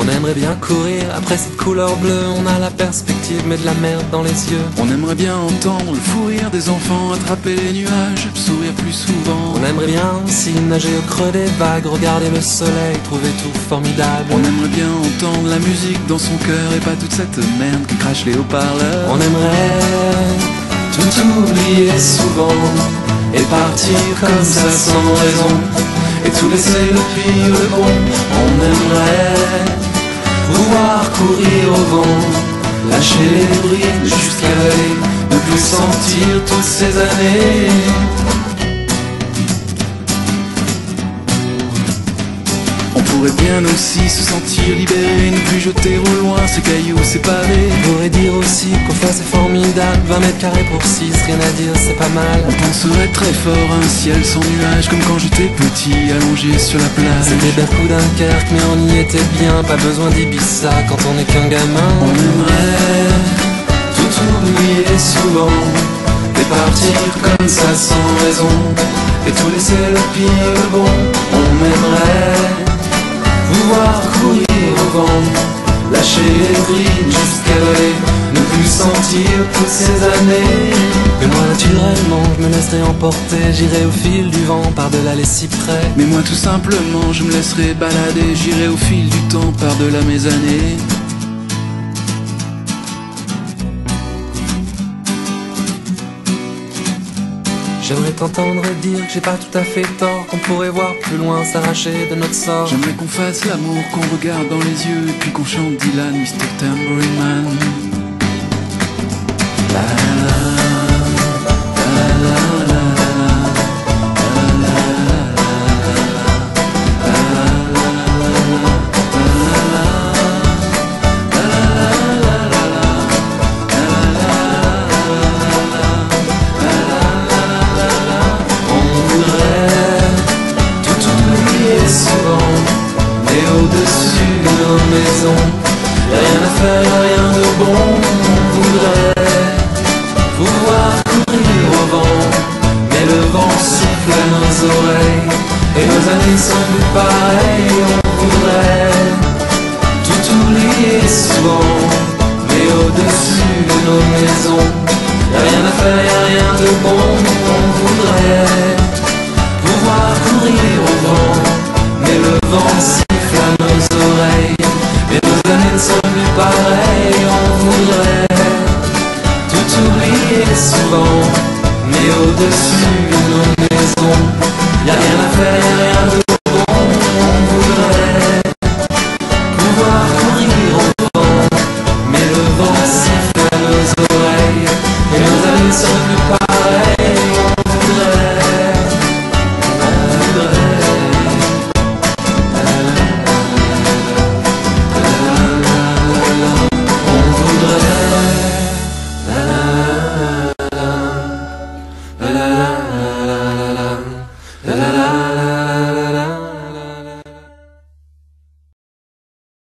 On aimerait bien courir après cette couleur bleue. On a la perspective mais de la merde dans les yeux. On aimerait bien entendre le fou rire des enfants, attraper les nuages, sourire plus souvent. On aimerait bien aussi nager au creux des vagues, regarder le soleil, trouver tout formidable. On aimerait bien entendre la musique dans son cœur et pas toute cette merde qui crache les haut-parleurs. On aimerait tout oublier souvent et partir comme ça sans raison, et tout laisser le pire, le bon. On aimerait pouvoir courir au vent, lâcher les brides jusqu'à aller, ne plus sentir toutes ces années. On pourrait bien aussi se sentir libéré, ne plus jeter au loin ces cailloux, ces pavés. On pourrait dire aussi qu'enfin c'est formidable, 20 mètres carrés pour 6, rien à dire, c'est pas mal. On penserait très fort à un ciel sans nuages, comme quand j'étais petit, allongé sur la plage. C'était Berkou, Dunkerque, mais on y était bien, pas besoin d'Ibiza quand on est qu'un gamin. On aimerait tout oublier souvent et partir comme ça sans raison, et tout laisser le pire, le bon. On aimerait pouvoir courir au vent, lâcher les brides jusqu'à voler, ne plus sentir toutes ces années. Mais moi naturellement je me laisserai emporter, j'irai au fil du vent par-delà les cyprès. Mais moi tout simplement je me laisserai balader, j'irai au fil du temps par-delà mes années. J'aimerais t'entendre dire que j'ai pas tout à fait tort, qu'on pourrait voir plus loin, s'arracher de notre sort. J'aimerais qu'on fasse l'amour, qu'on regarde dans les yeux, et puis qu'on chante Dylan, Mr. Tambourine Man. La la la, la la la, la la au-dessus de nos maisons, y'a rien à faire, y'a rien de bon. On voudrait pouvoir courir au vent, mais le vent souffle à nos oreilles, et nos années sont plus pareilles. On voudrait tout oublier souvent, mais au-dessus de nos maisons, y'a rien à faire, y'a rien de bon. On voudrait pouvoir courir au vent, mais le vent siffle à nos oreilles, et nos années ne sont plus pareilles. On voudrait tout oublier souvent, mais au-dessus de nos maisons, y'a rien à faire.